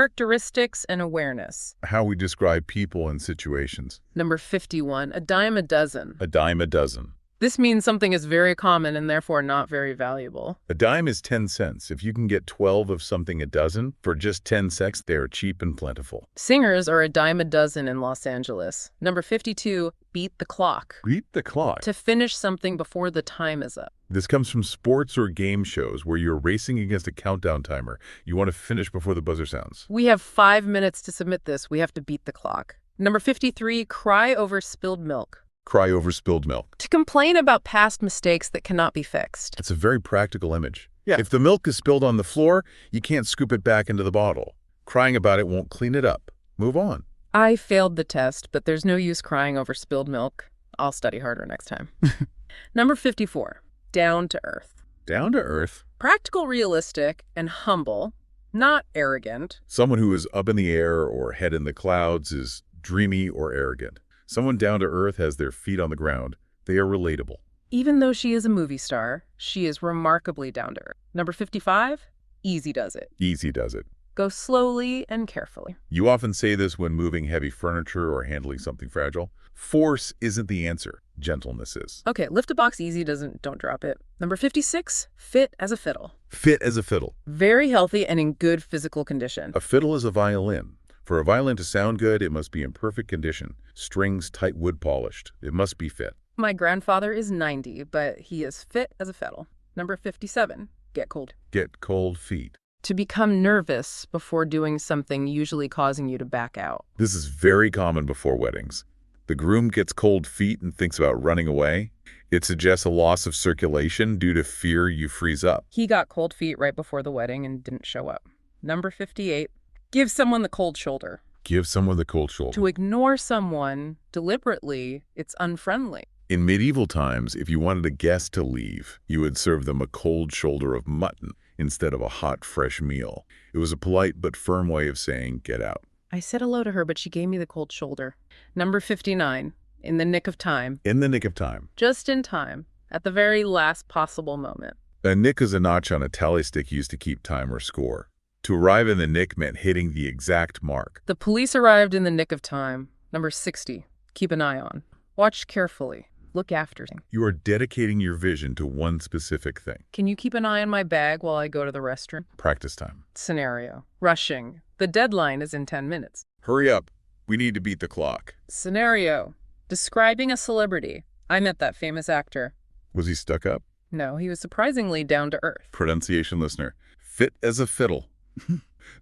[SPEAKER 1] characteristics and awareness.
[SPEAKER 2] How we describe people and situations.
[SPEAKER 1] Number 51, a dime a dozen.
[SPEAKER 2] A dime a dozen.
[SPEAKER 1] This means something is very common and therefore not very valuable.
[SPEAKER 2] A dime is 10 cents. If you can get 12 of something a dozen for just 10 cents, they are cheap and plentiful.
[SPEAKER 1] Singers are a dime a dozen in Los Angeles. Number 52, beat the clock.
[SPEAKER 2] Beat the clock.
[SPEAKER 1] To finish something before the time is up.
[SPEAKER 2] This comes from sports or game shows where you're racing against a countdown timer. You want to finish before the buzzer sounds.
[SPEAKER 1] We have 5 minutes to submit this. We have to beat the clock. Number 53, cry over spilled milk.
[SPEAKER 2] Cry over spilled milk.
[SPEAKER 1] To complain about past mistakes that cannot be fixed.
[SPEAKER 2] It's a very practical image. Yeah. If the milk is spilled on the floor, you can't scoop it back into the bottle. Crying about it won't clean it up. Move on.
[SPEAKER 1] I failed the test, but there's no use crying over spilled milk. I'll study harder next time. Number 54, down to earth.
[SPEAKER 2] Down to earth.
[SPEAKER 1] Practical, realistic, and humble, not arrogant.
[SPEAKER 2] Someone who is up in the air or head in the clouds is dreamy or arrogant. Someone down to earth has their feet on the ground. They are relatable.
[SPEAKER 1] Even though she is a movie star, she is remarkably down to earth. Number 55, easy does it.
[SPEAKER 2] Easy does it.
[SPEAKER 1] Go slowly and carefully.
[SPEAKER 2] You often say this when moving heavy furniture or handling something fragile. Force isn't the answer. Gentleness is.
[SPEAKER 1] Okay, lift a box easy, don't drop it. Number 56, fit as a fiddle.
[SPEAKER 2] Fit as a fiddle.
[SPEAKER 1] Very healthy and in good physical condition.
[SPEAKER 2] A fiddle is a violin. For a violin to sound good, it must be in perfect condition. Strings tight wood polished. It must be fit.
[SPEAKER 1] My grandfather is 90, but he is fit as a fiddle. Number 57, get cold.
[SPEAKER 2] Get cold feet.
[SPEAKER 1] To become nervous before doing something, usually causing you to back out.
[SPEAKER 2] This is very common before weddings. The groom gets cold feet and thinks about running away. It suggests a loss of circulation due to fear you freeze up.
[SPEAKER 1] He got cold feet right before the wedding and didn't show up. Number 58, give someone the cold shoulder.
[SPEAKER 2] Give someone the cold shoulder.
[SPEAKER 1] To ignore someone deliberately, it's unfriendly.
[SPEAKER 2] In medieval times, if you wanted a guest to leave, you would serve them a cold shoulder of mutton instead of a hot, fresh meal. It was a polite but firm way of saying, get out.
[SPEAKER 1] I said hello to her, but she gave me the cold shoulder. Number 59, in the nick of time.
[SPEAKER 2] In the nick of time.
[SPEAKER 1] Just in time, at the very last possible moment.
[SPEAKER 2] A nick is a notch on a tally stick used to keep time or score. To arrive in the nick meant hitting the exact mark.
[SPEAKER 1] The police arrived in the nick of time. Number 60, keep an eye on. Watch carefully. Look after things.
[SPEAKER 2] You are dedicating your vision to one specific thing.
[SPEAKER 1] Can you keep an eye on my bag while I go to the restroom?
[SPEAKER 2] Practice time.
[SPEAKER 1] Scenario. Rushing. The deadline is in 10 minutes.
[SPEAKER 2] Hurry up. We need to beat the clock.
[SPEAKER 1] Scenario. Describing a celebrity. I met that famous actor.
[SPEAKER 2] Was he stuck up?
[SPEAKER 1] No, he was surprisingly down to earth.
[SPEAKER 2] Pronunciation listener. Fit as a fiddle.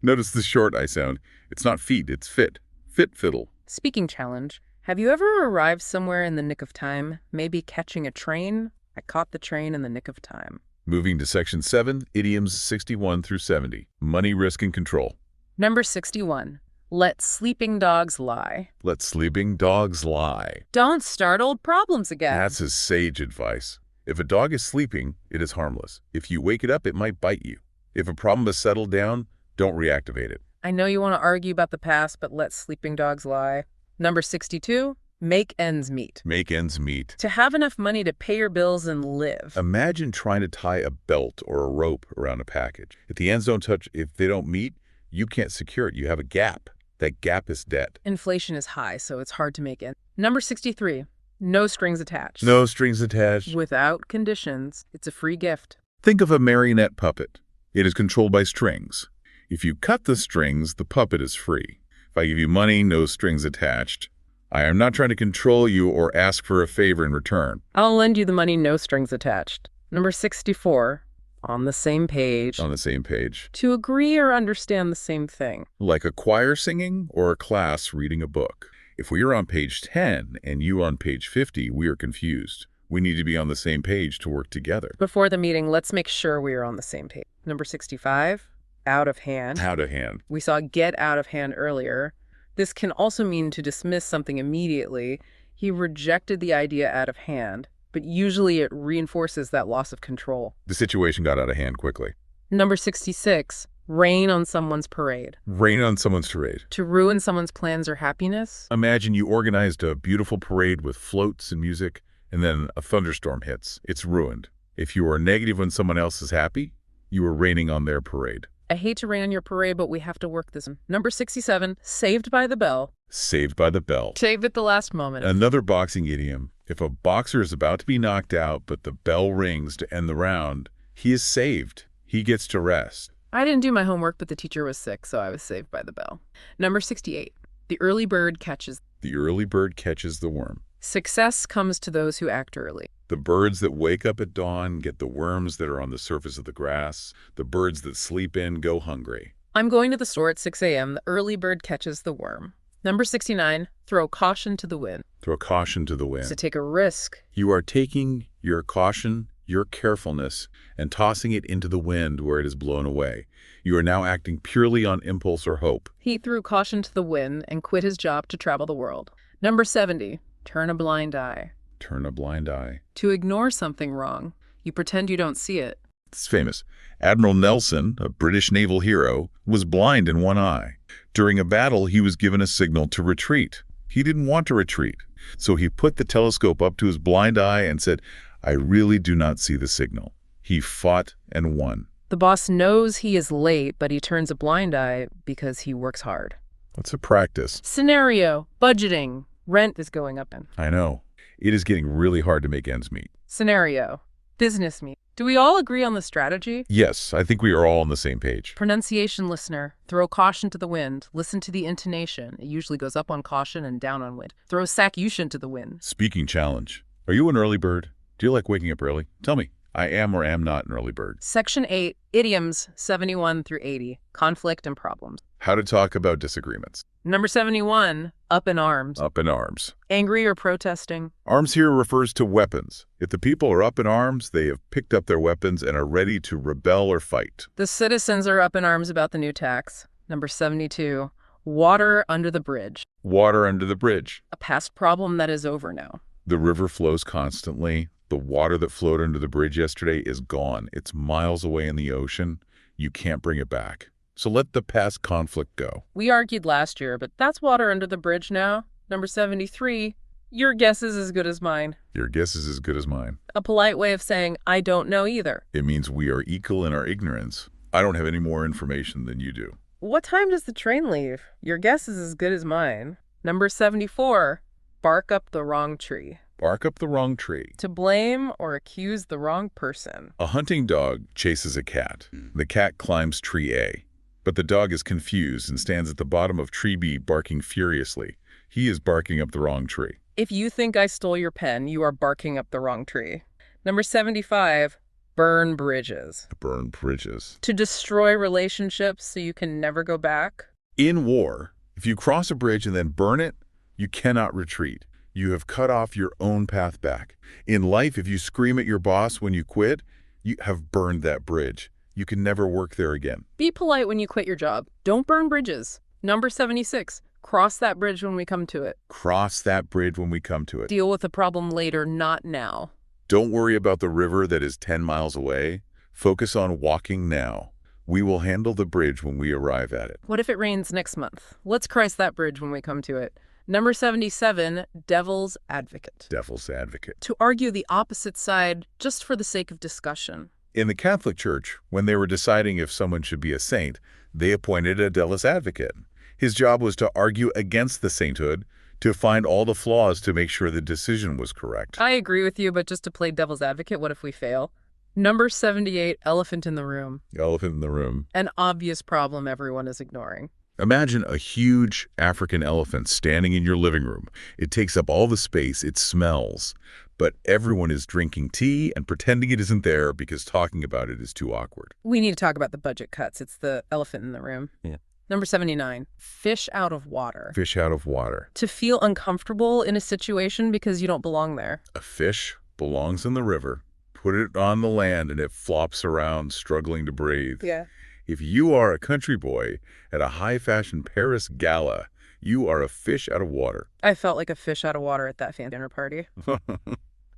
[SPEAKER 2] Notice the short I sound. It's not feet, it's fit. Fit fiddle.
[SPEAKER 1] Speaking challenge. Have you ever arrived somewhere in the nick of time? Maybe catching a train? I caught the train in the nick of time.
[SPEAKER 2] Moving to section 7, idioms 61 through 70. Money, risk, and control.
[SPEAKER 1] Number 61. Let sleeping dogs lie.
[SPEAKER 2] Let sleeping dogs lie.
[SPEAKER 1] Don't start old problems again.
[SPEAKER 2] That's his sage advice. If a dog is sleeping, it is harmless. If you wake it up, it might bite you. If a problem has settled down, don't reactivate it.
[SPEAKER 1] I know you want to argue about the past, but let sleeping dogs lie. Number 62, make ends meet.
[SPEAKER 2] Make ends meet.
[SPEAKER 1] To have enough money to pay your bills and live.
[SPEAKER 2] Imagine trying to tie a belt or a rope around a package. If the ends don't touch, if they don't meet, you can't secure it. You have a gap. That gap is debt.
[SPEAKER 1] Inflation is high, so it's hard to make ends. Number 63, no strings attached.
[SPEAKER 2] No strings attached.
[SPEAKER 1] Without conditions. It's a free gift.
[SPEAKER 2] Think of a marionette puppet. It is controlled by strings. If you cut the strings, the puppet is free. If I give you money, no strings attached. I am not trying to control you or ask for a favor in return.
[SPEAKER 1] I'll lend you the money, no strings attached. Number 64, on the same page.
[SPEAKER 2] On the same page.
[SPEAKER 1] To agree or understand the same thing.
[SPEAKER 2] Like a choir singing or a class reading a book. If we are on page 10 and you on page 50, we are confused. We need to be on the same page to work together.
[SPEAKER 1] Before the meeting, let's make sure we are on the same page. Number 65, out of hand.
[SPEAKER 2] Out of hand.
[SPEAKER 1] We saw get out of hand earlier. This can also mean to dismiss something immediately. He rejected the idea out of hand, but usually it reinforces that loss of control.
[SPEAKER 2] The situation got out of hand quickly.
[SPEAKER 1] Number 66, rain on someone's parade.
[SPEAKER 2] Rain on someone's parade.
[SPEAKER 1] To ruin someone's plans or happiness.
[SPEAKER 2] Imagine you organized a beautiful parade with floats and music, and then a thunderstorm hits. It's ruined. If you are negative when someone else is happy, you are raining on their parade.
[SPEAKER 1] I hate to rain on your parade, but we have to work this. Number 67, saved by the bell.
[SPEAKER 2] Saved by the bell.
[SPEAKER 1] Saved at the last moment.
[SPEAKER 2] Another boxing idiom. If a boxer is about to be knocked out but the bell rings to end the round, he is saved. He gets to rest.
[SPEAKER 1] I didn't do my homework, but the teacher was sick, so I was saved by the bell. Number 68. The early bird catches.
[SPEAKER 2] The early bird catches the worm.
[SPEAKER 1] Success comes to those who act early.
[SPEAKER 2] The birds that wake up at dawn get the worms that are on the surface of the grass. The birds that sleep in go hungry.
[SPEAKER 1] I'm going to the store at 6 a.m. The early bird catches the worm. Number 69. Throw caution to the wind.
[SPEAKER 2] Throw caution to the wind.
[SPEAKER 1] To take a risk.
[SPEAKER 2] You are taking your caution, your carefulness, and tossing it into the wind where it is blown away. You are now acting purely on impulse or hope.
[SPEAKER 1] He threw caution to the wind and quit his job to travel the world. Number 70. Turn a blind eye.
[SPEAKER 2] Turn a blind eye.
[SPEAKER 1] To ignore something wrong. You pretend you don't see it.
[SPEAKER 2] It's famous. Admiral Nelson, a British naval hero, was blind in one eye. During a battle, he was given a signal to retreat. He didn't want to retreat, so he put the telescope up to his blind eye and said, "I really do not see the signal." He fought and won.
[SPEAKER 1] The boss knows he is late, but he turns a blind eye because he works hard.
[SPEAKER 2] That's a practice.
[SPEAKER 1] Scenario. Budgeting. Rent is going up.
[SPEAKER 2] I know. It is getting really hard to make ends meet.
[SPEAKER 1] Scenario. Business meet. Do we all agree on the strategy?
[SPEAKER 2] Yes, I think we are all on the same page.
[SPEAKER 1] Pronunciation listener. Throw caution to the wind. Listen to the intonation. It usually goes up on caution and down on wind. Throw sacution to the wind.
[SPEAKER 2] Speaking challenge. Are you an early bird? Do you like waking up early? Tell me. I am or am not an early bird.
[SPEAKER 1] Section 8. Idioms 71 through 80. Conflict and problems.
[SPEAKER 2] How to talk about disagreements.
[SPEAKER 1] Number 71. Up in arms.
[SPEAKER 2] Up in arms.
[SPEAKER 1] Angry or protesting.
[SPEAKER 2] Arms here refers to weapons. If the people are up in arms, they have picked up their weapons and are ready to rebel or fight.
[SPEAKER 1] The citizens are up in arms about the new tax. Number 72. Water under the bridge.
[SPEAKER 2] Water under the bridge.
[SPEAKER 1] A past problem that is over now.
[SPEAKER 2] The river flows constantly. The water that flowed under the bridge yesterday is gone. It's miles away in the ocean. You can't bring it back. So let the past conflict go.
[SPEAKER 1] We argued last year, but that's water under the bridge now. Number 73. Your guess is as good as mine.
[SPEAKER 2] Your guess is as good as mine.
[SPEAKER 1] A polite way of saying, I don't know either.
[SPEAKER 2] It means we are equal in our ignorance. I don't have any more information than you do.
[SPEAKER 1] What time does the train leave? Your guess is as good as mine. Number 74. Bark up the wrong tree.
[SPEAKER 2] Bark up the wrong tree.
[SPEAKER 1] To blame or accuse the wrong person.
[SPEAKER 2] A hunting dog chases a cat. The cat climbs tree A. But the dog is confused and stands at the bottom of tree B barking furiously. He is barking up the wrong tree.
[SPEAKER 1] If you think I stole your pen, you are barking up the wrong tree. Number 75. Burn bridges.
[SPEAKER 2] Burn bridges.
[SPEAKER 1] To destroy relationships so you can never go back.
[SPEAKER 2] In war, if you cross a bridge and then burn it, you cannot retreat. You have cut off your own path back. In life, if you scream at your boss when you quit, you have burned that bridge. You can never work there again.
[SPEAKER 1] Be polite when you quit your job. Don't burn bridges. Number 76. Cross that bridge when we come to it.
[SPEAKER 2] Cross that bridge when we come to it.
[SPEAKER 1] Deal with the problem later, not now.
[SPEAKER 2] Don't worry about the river that is 10 miles away. Focus on walking now. We will handle the bridge when we arrive at it.
[SPEAKER 1] What if it rains next month? Let's cross that bridge when we come to it. Number 77, devil's advocate.
[SPEAKER 2] Devil's advocate.
[SPEAKER 1] To argue the opposite side just for the sake of discussion.
[SPEAKER 2] In the Catholic Church, when they were deciding if someone should be a saint, they appointed a devil's advocate. His job was to argue against the sainthood, to find all the flaws to make sure the decision was correct.
[SPEAKER 1] I agree with you, but just to play devil's advocate, what if we fail? Number 78, elephant in the room.
[SPEAKER 2] Elephant in the room.
[SPEAKER 1] An obvious problem everyone is ignoring.
[SPEAKER 2] Imagine a huge African elephant standing in your living room. It takes up all the space, it smells, but everyone is drinking tea and pretending it isn't there because talking about it is too awkward.
[SPEAKER 1] We need to talk about the budget cuts. It's the elephant in the room.
[SPEAKER 2] Yeah.
[SPEAKER 1] Number 79, fish out of water.
[SPEAKER 2] Fish out of water.
[SPEAKER 1] To feel uncomfortable in a situation because you don't belong there.
[SPEAKER 2] A fish belongs in the river. Put it on the land and it flops around, struggling to breathe.
[SPEAKER 1] Yeah.
[SPEAKER 2] If you are a country boy at a high-fashion Paris gala, you are a fish out of water.
[SPEAKER 1] I felt like a fish out of water at that fan dinner party.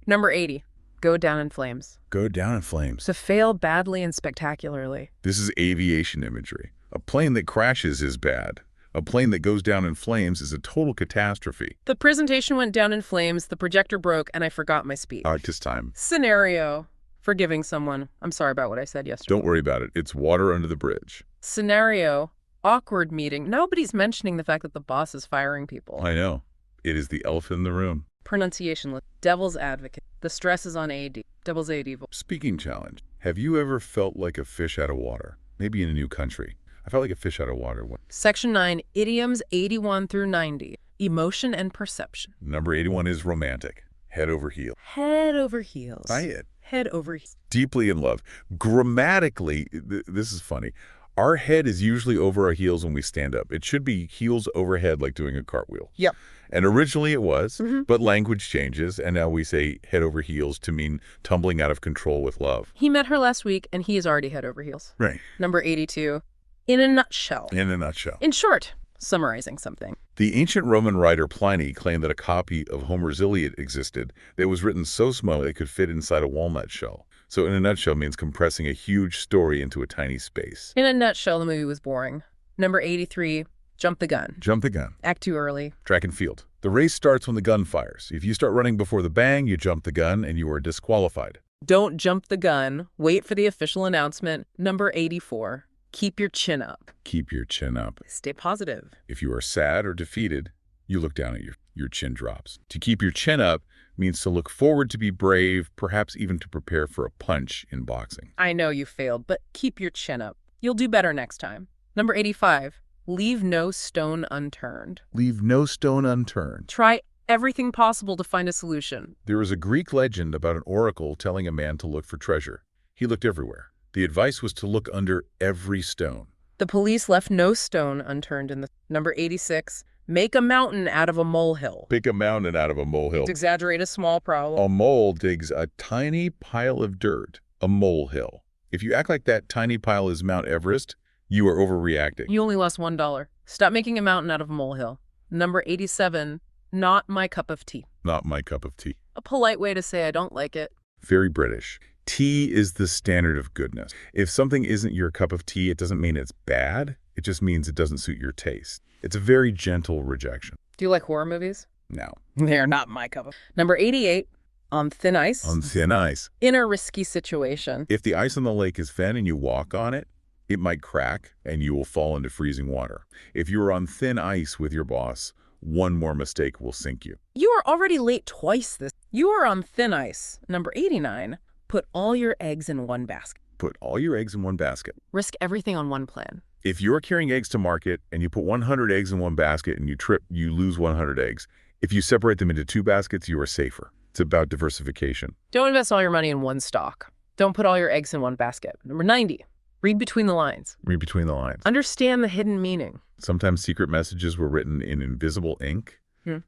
[SPEAKER 1] Number 80, go down in flames.
[SPEAKER 2] Go down in flames.
[SPEAKER 1] To fail badly and spectacularly.
[SPEAKER 2] This is aviation imagery. A plane that crashes is bad. A plane that goes down in flames is a total catastrophe.
[SPEAKER 1] The presentation went down in flames, the projector broke, and I forgot my speech.
[SPEAKER 2] Artist time.
[SPEAKER 1] Scenario. Forgiving someone. I'm sorry about what I said yesterday.
[SPEAKER 2] Don't worry about it. It's water under the bridge.
[SPEAKER 1] Scenario. Awkward meeting. Nobody's mentioning the fact that the boss is firing people.
[SPEAKER 2] I know. It is the elephant in the room.
[SPEAKER 1] Pronunciation list. Devil's advocate. The stress is on AD. Devil's AD.
[SPEAKER 2] Speaking challenge. Have you ever felt like a fish out of water? Maybe in a new country. I felt like a fish out of water.
[SPEAKER 1] Section 9, idioms 81 through 90. Emotion and perception.
[SPEAKER 2] Number 81 is romantic. Head over heels.
[SPEAKER 1] Head over heels.
[SPEAKER 2] Try it.
[SPEAKER 1] Head over heels.
[SPEAKER 2] Deeply in love. Grammatically, this is funny. Our head is usually over our heels when we stand up. It should be heels overhead like doing a cartwheel.
[SPEAKER 1] Yep.
[SPEAKER 2] And originally it was, but language changes, and now we say head over heels to mean tumbling out of control with love.
[SPEAKER 1] He met her last week, and he is already head over heels.
[SPEAKER 2] Right.
[SPEAKER 1] Number 82, in a nutshell.
[SPEAKER 2] In a nutshell.
[SPEAKER 1] In short, summarizing something.
[SPEAKER 2] The ancient Roman writer Pliny claimed that a copy of Homer's Iliad existed that was written so small it could fit inside a walnut shell. So in a nutshell means compressing a huge story into a tiny space.
[SPEAKER 1] In a nutshell, the movie was boring. Number 83, jump the gun.
[SPEAKER 2] Jump the gun.
[SPEAKER 1] Act too early.
[SPEAKER 2] Track and field. The race starts when the gun fires. If you start running before the bang, you jump the gun and you are disqualified.
[SPEAKER 1] Don't jump the gun. Wait for the official announcement. Number 84, keep your chin up.
[SPEAKER 2] Keep your chin up.
[SPEAKER 1] Stay positive.
[SPEAKER 2] If you are sad or defeated, you look down at your chin drops. To keep your chin up means to look forward, to be brave, perhaps even to prepare for a punch in boxing.
[SPEAKER 1] I know you failed, but keep your chin up. You'll do better next time. Number 85, leave no stone unturned.
[SPEAKER 2] Leave no stone unturned.
[SPEAKER 1] Try everything possible to find a solution.
[SPEAKER 2] There is a Greek legend about an oracle telling a man to look for treasure. He looked everywhere. The advice was to look under every stone.
[SPEAKER 1] The police left no stone unturned in the... Number 86, make a mountain out of a molehill.
[SPEAKER 2] Pick a mountain out of a molehill.
[SPEAKER 1] To exaggerate a small problem.
[SPEAKER 2] A mole digs a tiny pile of dirt, a molehill. If you act like that tiny pile is Mount Everest, you are overreacting.
[SPEAKER 1] You only lost $1. Stop making a mountain out of a molehill. Number 87, not my cup of tea.
[SPEAKER 2] Not my cup of tea.
[SPEAKER 1] A polite way to say I don't like it.
[SPEAKER 2] Very British. Tea is the standard of goodness. If something isn't your cup of tea, it doesn't mean it's bad. It just means it doesn't suit your taste. It's a very gentle rejection.
[SPEAKER 1] Do you like horror movies?
[SPEAKER 2] No.
[SPEAKER 1] They're not my cup of... Number 88, on thin ice.
[SPEAKER 2] On thin ice.
[SPEAKER 1] In a risky situation.
[SPEAKER 2] If the ice on the lake is thin and you walk on it, it might crack and you will fall into freezing water. If you are on thin ice with your boss, one more mistake will sink you.
[SPEAKER 1] You are already late twice this. You are on thin ice. Number 89, put all your eggs in one basket.
[SPEAKER 2] Put all your eggs in one basket.
[SPEAKER 1] Risk everything on one plan.
[SPEAKER 2] If you're carrying eggs to market and you put 100 eggs in one basket and you trip, you lose 100 eggs. If you separate them into two baskets, you are safer. It's about diversification.
[SPEAKER 1] Don't invest all your money in one stock. Don't put all your eggs in one basket. Number 90, read between the lines.
[SPEAKER 2] Read between the lines.
[SPEAKER 1] Understand the hidden meaning.
[SPEAKER 2] Sometimes secret messages were written in invisible ink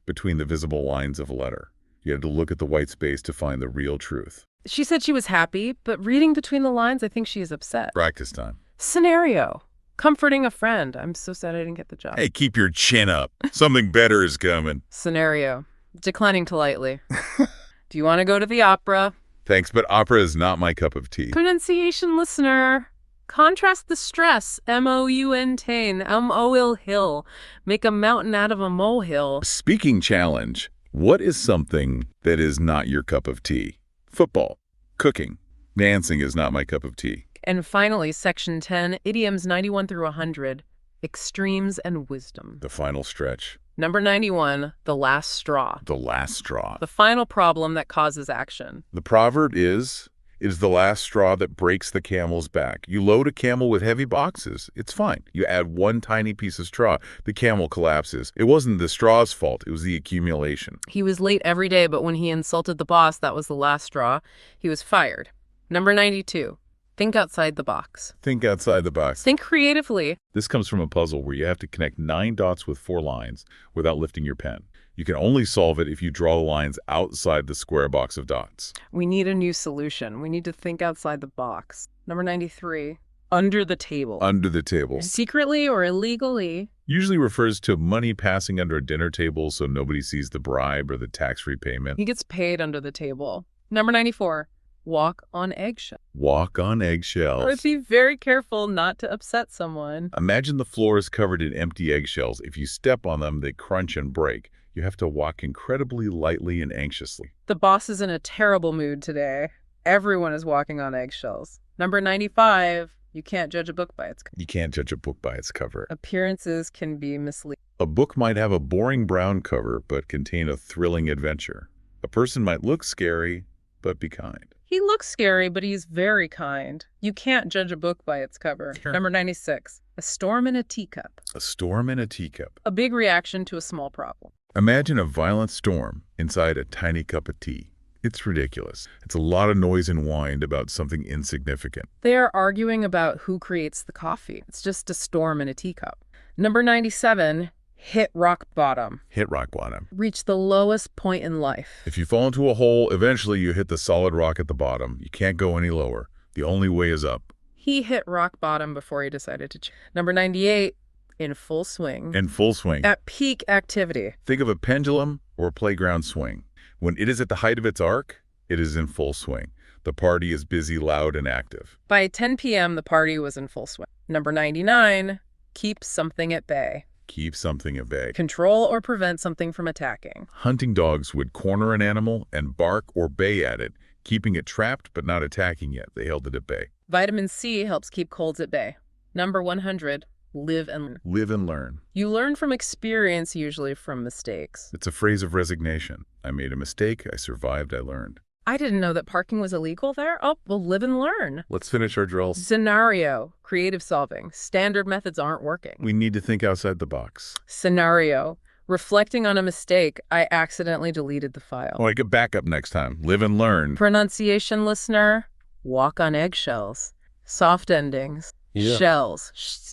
[SPEAKER 2] between the visible lines of a letter. You had to look at the white space to find the real truth.
[SPEAKER 1] She said she was happy, but reading between the lines, I think she is upset.
[SPEAKER 2] Practice time.
[SPEAKER 1] Scenario. Comforting a friend. I'm so sad I didn't get the job.
[SPEAKER 2] Hey, keep your chin up. Something better is coming.
[SPEAKER 1] Scenario. Declining politely. Do you want to go to the opera?
[SPEAKER 2] Thanks, but opera is not my cup of tea.
[SPEAKER 1] Pronunciation listener. Contrast the stress. M-O-U-N-tain. M-O-Ill hill. Make a mountain out of a molehill.
[SPEAKER 2] Speaking challenge. What is something that is not your cup of tea? Football. Cooking. Dancing is not my cup of tea.
[SPEAKER 1] And finally, Section 10, idioms 91 through 100, extremes and wisdom.
[SPEAKER 2] The final stretch.
[SPEAKER 1] Number 91, the last straw.
[SPEAKER 2] The last straw.
[SPEAKER 1] The final problem that causes action.
[SPEAKER 2] The proverb is, it is the last straw that breaks the camel's back. You load a camel with heavy boxes. It's fine. You add one tiny piece of straw. The camel collapses. It wasn't the straw's fault. It was the accumulation.
[SPEAKER 1] He was late every day, but when he insulted the boss, that was the last straw. He was fired. Number 92. Think outside the box.
[SPEAKER 2] Think outside the box.
[SPEAKER 1] Think creatively.
[SPEAKER 2] This comes from a puzzle where you have to connect 9 dots with 4 lines without lifting your pen. You can only solve it if you draw the lines outside the square box of dots.
[SPEAKER 1] We need a new solution. We need to think outside the box. Number 93. Under the table.
[SPEAKER 2] Under the table.
[SPEAKER 1] Secretly or illegally.
[SPEAKER 2] Usually refers to money passing under a dinner table so nobody sees the bribe or the tax-free payment.
[SPEAKER 1] He gets paid under the table. Number 94. Walk on eggshells.
[SPEAKER 2] Walk on eggshells.
[SPEAKER 1] Or be very careful not to upset someone.
[SPEAKER 2] Imagine the floor is covered in empty eggshells. If you step on them, they crunch and break. You have to walk incredibly lightly and anxiously.
[SPEAKER 1] The boss is in a terrible mood today. Everyone is walking on eggshells. Number 95. You can't judge a book by its cover.
[SPEAKER 2] You can't judge a book by its cover.
[SPEAKER 1] Appearances can be misleading.
[SPEAKER 2] A book might have a boring brown cover but contain a thrilling adventure. A person might look scary but be kind.
[SPEAKER 1] He looks scary, but he's very kind. You can't judge a book by its cover.
[SPEAKER 2] Sure.
[SPEAKER 1] Number 96. A storm in a teacup.
[SPEAKER 2] A storm in a teacup.
[SPEAKER 1] A big reaction to a small problem.
[SPEAKER 2] Imagine a violent storm inside a tiny cup of tea. It's ridiculous. It's a lot of noise and wind about something insignificant.
[SPEAKER 1] They are arguing about who creates the coffee. It's just a storm in a teacup. Number 97. Hit rock bottom.
[SPEAKER 2] Hit rock bottom.
[SPEAKER 1] Reach the lowest point in life.
[SPEAKER 2] If you fall into a hole, eventually you hit the solid rock at the bottom. You can't go any lower. The only way is up.
[SPEAKER 1] He hit rock bottom before he decided to change. Number 98. In full swing.
[SPEAKER 2] In full swing.
[SPEAKER 1] At peak activity.
[SPEAKER 2] Think of a pendulum or a playground swing. When it is at the height of its arc, it is in full swing. The party is busy, loud, and active.
[SPEAKER 1] By 10 p.m., the party was in full swing. Number 99. Keep something at bay.
[SPEAKER 2] Keep something at bay.
[SPEAKER 1] Control or prevent something from attacking.
[SPEAKER 2] Hunting dogs would corner an animal and bark or bay at it, keeping it trapped but not attacking yet. They held it at bay.
[SPEAKER 1] Vitamin C helps keep colds at bay. Number 100. Live and learn.
[SPEAKER 2] Live and learn.
[SPEAKER 1] You learn from experience, usually from mistakes.
[SPEAKER 2] It's a phrase of resignation. I made a mistake. I survived. I learned.
[SPEAKER 1] I didn't know that parking was illegal there. Oh, well, live and learn.
[SPEAKER 2] Let's finish our drills.
[SPEAKER 1] Scenario. Creative solving. Standard methods aren't working.
[SPEAKER 2] We need to think outside the box.
[SPEAKER 1] Scenario. Reflecting on a mistake, I accidentally deleted the file.
[SPEAKER 2] Oh, I get back up next time. Live and learn.
[SPEAKER 1] Pronunciation, listener. Walk on eggshells. Soft endings.
[SPEAKER 2] Yeah.
[SPEAKER 1] Shells.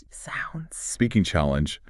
[SPEAKER 1] Sounds.
[SPEAKER 2] Speaking challenge.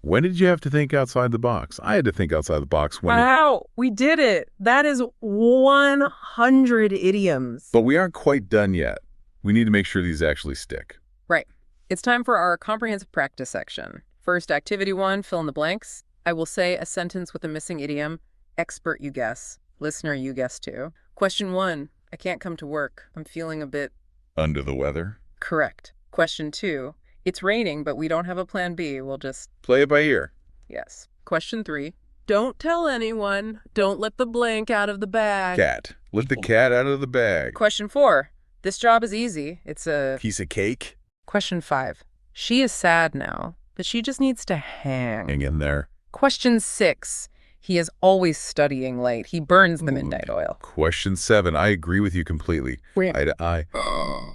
[SPEAKER 2] When did you have to think outside the box? I had to think outside the box when...
[SPEAKER 1] Wow, we did it. That is 100 idioms.
[SPEAKER 2] But we aren't quite done yet. We need to make sure these actually stick.
[SPEAKER 1] Right. It's time for our comprehensive practice section. First, activity 1, fill in the blanks. I will say a sentence with a missing idiom. Expert, you guess. Listener, you guess too. Question 1, I can't come to work. I'm feeling a bit...
[SPEAKER 2] Under the weather?
[SPEAKER 1] Correct. Question 2, it's raining, but we don't have a plan B. We'll just...
[SPEAKER 2] Play it by ear.
[SPEAKER 1] Yes. Question 3, don't tell anyone. Don't let the blank out of the bag.
[SPEAKER 2] Cat. Let the cat out of the bag.
[SPEAKER 1] Question 4, this job is easy. It's a...
[SPEAKER 2] Piece of cake?
[SPEAKER 1] Question 5, she is sad now, but she just needs to hang.
[SPEAKER 2] Hang in there.
[SPEAKER 1] Question 6, he is always studying late. He burns the midnight oil.
[SPEAKER 2] Question 7, I agree with you completely.
[SPEAKER 1] Where?
[SPEAKER 2] Eye to eye.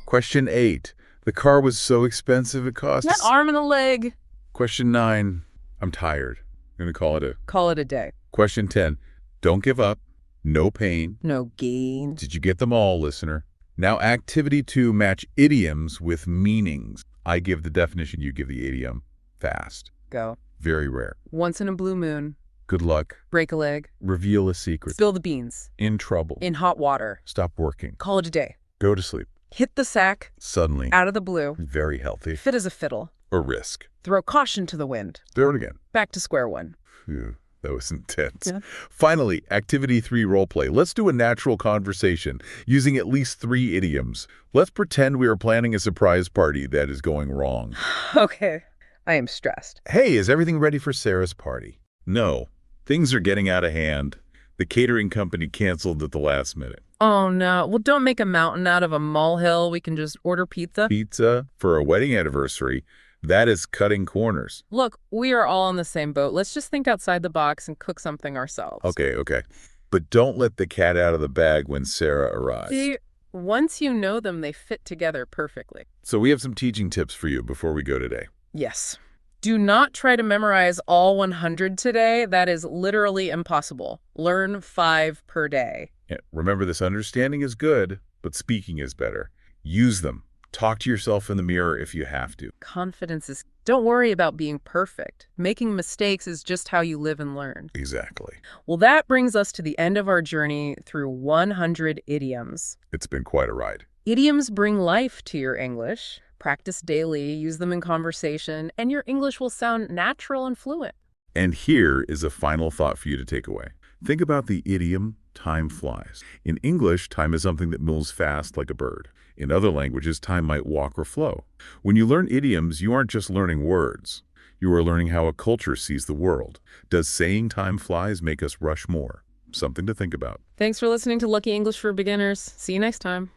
[SPEAKER 2] Question 8, the car was so expensive it cost...
[SPEAKER 1] That arm and a leg.
[SPEAKER 2] Question 9, I'm tired. I'm going to
[SPEAKER 1] Call it a day.
[SPEAKER 2] Question 10, don't give up. No pain.
[SPEAKER 1] No gain.
[SPEAKER 2] Did you get them all, listener? Now, activity 2, match idioms with meanings. I give the definition, you give the idiom. Fast.
[SPEAKER 1] Go.
[SPEAKER 2] Very rare.
[SPEAKER 1] Once in a blue moon.
[SPEAKER 2] Good luck.
[SPEAKER 1] Break a leg.
[SPEAKER 2] Reveal a secret.
[SPEAKER 1] Spill the beans.
[SPEAKER 2] In trouble.
[SPEAKER 1] In hot water.
[SPEAKER 2] Stop working.
[SPEAKER 1] Call it a day.
[SPEAKER 2] Go to sleep.
[SPEAKER 1] Hit the sack.
[SPEAKER 2] Suddenly.
[SPEAKER 1] Out of the blue.
[SPEAKER 2] Very healthy.
[SPEAKER 1] Fit as a fiddle.
[SPEAKER 2] Or risk.
[SPEAKER 1] Throw caution to the wind.
[SPEAKER 2] Throw it again.
[SPEAKER 1] Back to square one.
[SPEAKER 2] Phew, that was intense.
[SPEAKER 1] Yeah.
[SPEAKER 2] Finally, activity 3, role play. Let's do a natural conversation using at least 3 idioms. Let's pretend we are planning a surprise party that is going wrong.
[SPEAKER 1] Okay. I am stressed.
[SPEAKER 2] Hey, is everything ready for Sarah's party? No. Things are getting out of hand. The catering company canceled at the last minute.
[SPEAKER 1] Oh, no. Well, don't make a mountain out of a molehill. We can just order pizza.
[SPEAKER 2] Pizza for a wedding anniversary? That is cutting corners.
[SPEAKER 1] Look, we are all in the same boat. Let's just think outside the box and cook something ourselves.
[SPEAKER 2] Okay. But don't let the cat out of the bag when Sarah arrives.
[SPEAKER 1] See, once you know them, they fit together perfectly.
[SPEAKER 2] So we have some teaching tips for you before we go today.
[SPEAKER 1] Yes. Do not try to memorize all 100 today. That is literally impossible. Learn 5 per day.
[SPEAKER 2] Yeah, remember, this understanding is good, but speaking is better. Use them. Talk to yourself in the mirror if you have to.
[SPEAKER 1] Confidence is... Don't worry about being perfect. Making mistakes is just how you live and learn.
[SPEAKER 2] Exactly.
[SPEAKER 1] Well, that brings us to the end of our journey through 100 idioms.
[SPEAKER 2] It's been quite a ride.
[SPEAKER 1] Idioms bring life to your English. Practice daily, use them in conversation, and your English will sound natural and fluent.
[SPEAKER 2] And here is a final thought for you to take away. Think about the idiom, time flies. In English, time is something that moves fast like a bird. In other languages, time might walk or flow. When you learn idioms, you aren't just learning words. You are learning how a culture sees the world. Does saying time flies make us rush more? Something to think about.
[SPEAKER 1] Thanks for listening to Lucky English for Beginners. See you next time.